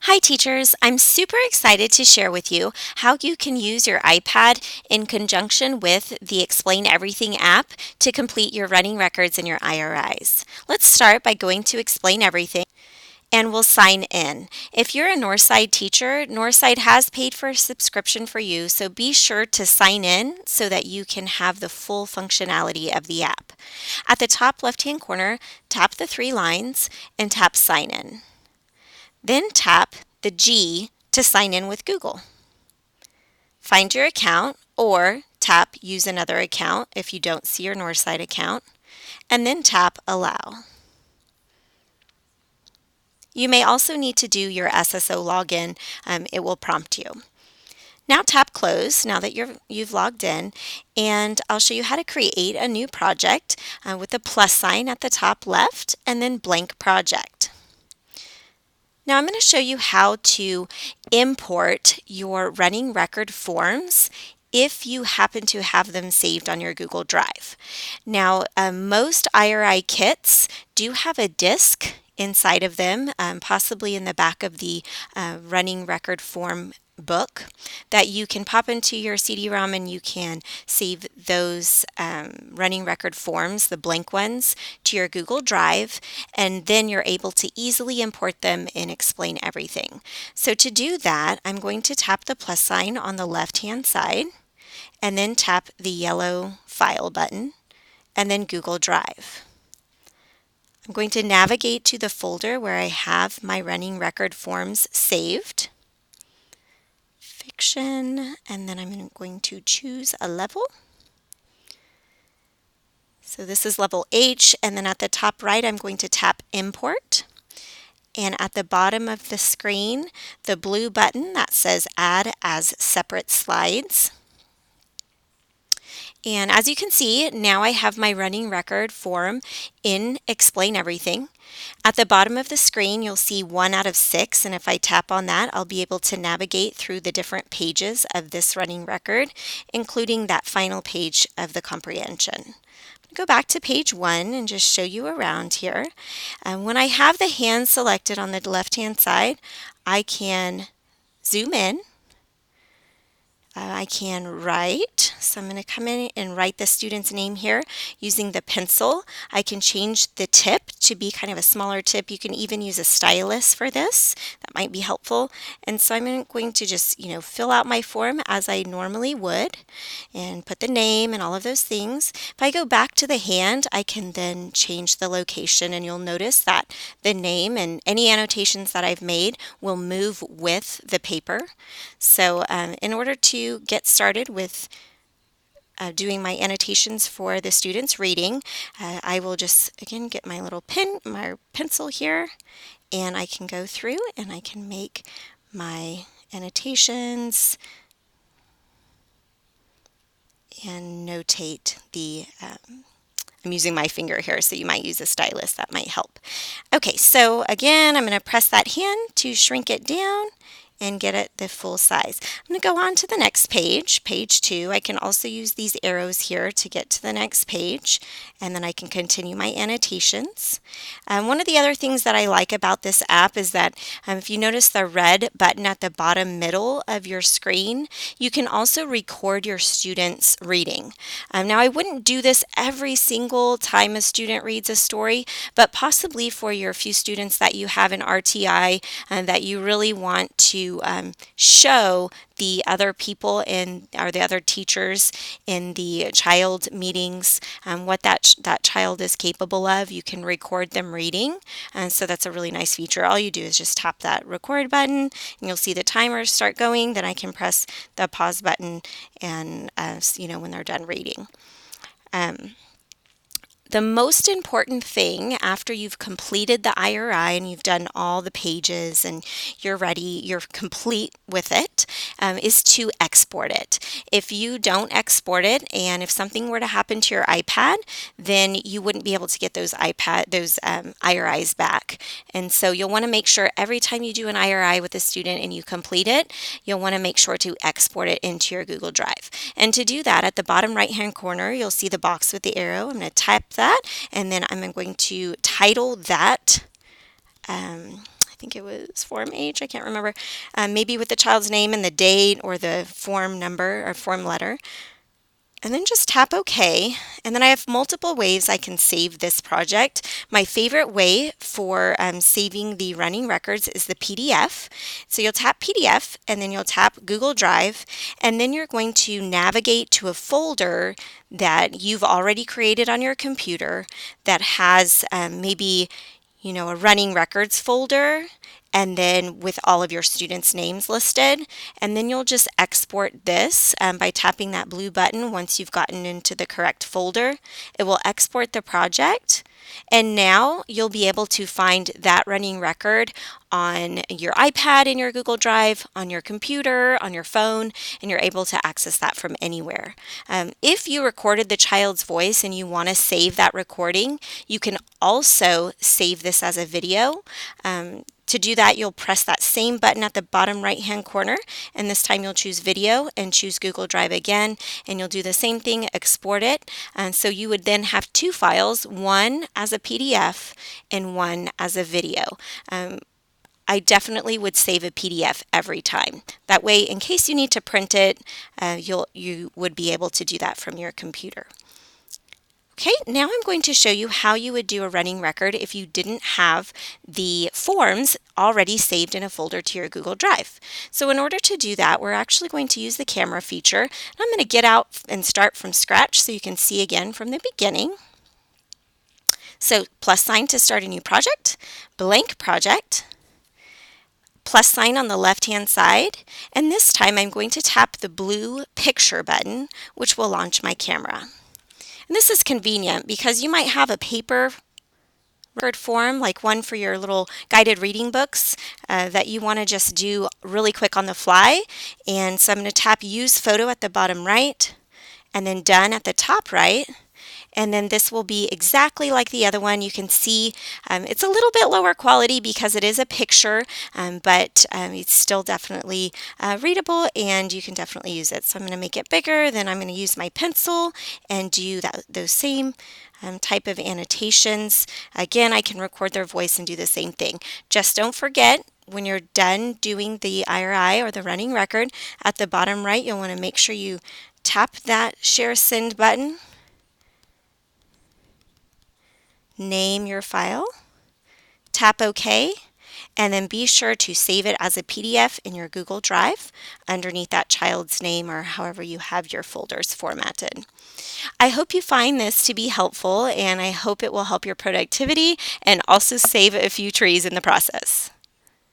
Hi teachers, I'm super excited to share with you how you can use your iPad in conjunction with the Explain Everything app to complete your running records and your IRIs. Let's start by going to Explain Everything and we'll sign in. If you're a Northside teacher, Northside has paid for a subscription for you, so be sure to sign in so that you can have the full functionality of the app. At the top left-hand corner, tap the three lines and tap Sign In. Then tap the G to sign in with Google. Find your account or tap Use Another Account if you don't see your Northside account, and then tap Allow. You may also need to do your SSO login. It will prompt you. Now tap Close now that you've logged in, and I'll show you how to create a new project with a plus sign at the top left and then blank project. Now I'm going to show you how to import your running record forms if you happen to have them saved on your Google Drive. Now most IRI kits do have a disk inside of them, possibly in the back of the running record form book that you can pop into your CD-ROM and you can save those running record forms, the blank ones, to your Google Drive, and then you're able to easily import them and explain everything. So to do that, I'm going to tap the plus sign on the left-hand side and then tap the yellow File button and then Google Drive. I'm going to navigate to the folder where I have my running record forms saved. And then I'm going to choose a level. So this is level H, and then at the top right I'm going to tap Import. And at the bottom of the screen, the blue button that says Add as Separate Slides. And as you can see, now I have my running record form in Explain Everything. At the bottom of the screen, you'll see 1 out of 6, and if I tap on that, I'll be able to navigate through the different pages of this running record, including that final page of the comprehension. Go back to page 1 and just show you around here. When I have the hand selected on the left-hand side, I can zoom in. I can write, so I'm going to come in and write the student's name here using the pencil. I can change the tip to be kind of a smaller tip. You can even use a stylus for this. That might be helpful. And so I'm going to just, fill out my form as I normally would and put the name and all of those things. If I go back to the hand, I can then change the location, and you'll notice that the name and any annotations that I've made will move with the paper. So in order to get started with doing my annotations for the students reading, I will just again get my little my pencil here, and I can go through and I can make my annotations and notate the I'm using my finger here, so you might use a stylus. That might help. Okay, so again, I'm going to press that hand to shrink it down and get it the full size. I'm going to go on to the next page, page 2. I can also use these arrows here to get to the next page, and then I can continue my annotations. One of the other things that I like about this app is that if you notice the red button at the bottom middle of your screen, you can also record your students reading. Now I wouldn't do this every single time a student reads a story, but possibly for your few students that you have in RTI that you really want to show the other people or the other teachers in the child meetings what that child is capable of. You can record them reading, and so that's a really nice feature. All you do is just tap that record button and you'll see the timer start going. Then I can press the pause button and when they're done reading. The most important thing after you've completed the IRI and you've done all the pages and you're ready, you're complete with it, is to export it. If you don't export it, and if something were to happen to your iPad, then you wouldn't be able to get those IRIs back. And so you'll want to make sure every time you do an IRI with a student and you complete it, you'll want to make sure to export it into your Google Drive. And to do that, at the bottom right-hand corner, you'll see the box with the arrow. I'm going to type that, and then I'm going to title that think it was form H, I can't remember, maybe with the child's name and the date or the form number or form letter. And then just tap OK. And then I have multiple ways I can save this project. My favorite way for saving the running records is the PDF. So you'll tap PDF and then you'll tap Google Drive, and then you're going to navigate to a folder that you've already created on your computer that has maybe a running records folder, and then with all of your students' names listed. And then you'll just export this by tapping that blue button once you've gotten into the correct folder. It will export the project. And now you'll be able to find that running record on your iPad in your Google Drive, on your computer, on your phone, and you're able to access that from anywhere. If you recorded the child's voice and you want to save that recording, you can also save this as a video. To do that, you'll press that same button at the bottom right-hand corner, and this time you'll choose Video and choose Google Drive again, and you'll do the same thing, export it. And so you would then have two files, one as a PDF and one as a video. I definitely would save a PDF every time. That way, in case you need to print it, you would be able to do that from your computer. Okay, now I'm going to show you how you would do a running record if you didn't have the forms already saved in a folder to your Google Drive. So in order to do that, we're actually going to use the camera feature. I'm going to get out and start from scratch so you can see again from the beginning. So plus sign to start a new project, blank project, plus sign on the left-hand side, and this time I'm going to tap the blue picture button, which will launch my camera. And this is convenient because you might have a paper record form, like one for your little guided reading books that you want to just do really quick on the fly. And so I'm going to tap Use Photo at the bottom right, and then Done at the top right. And then this will be exactly like the other one. You can see it's a little bit lower quality because it is a picture, but it's still definitely readable, and you can definitely use it. So I'm going to make it bigger. Then I'm going to use my pencil and do those same type of annotations. Again, I can record their voice and do the same thing. Just don't forget, when you're done doing the IRI or the running record, at the bottom right, you'll want to make sure you tap that Share Send button. Name your file, tap OK, and then be sure to save it as a PDF in your Google Drive underneath that child's name or however you have your folders formatted. I hope you find this to be helpful, and I hope it will help your productivity and also save a few trees in the process.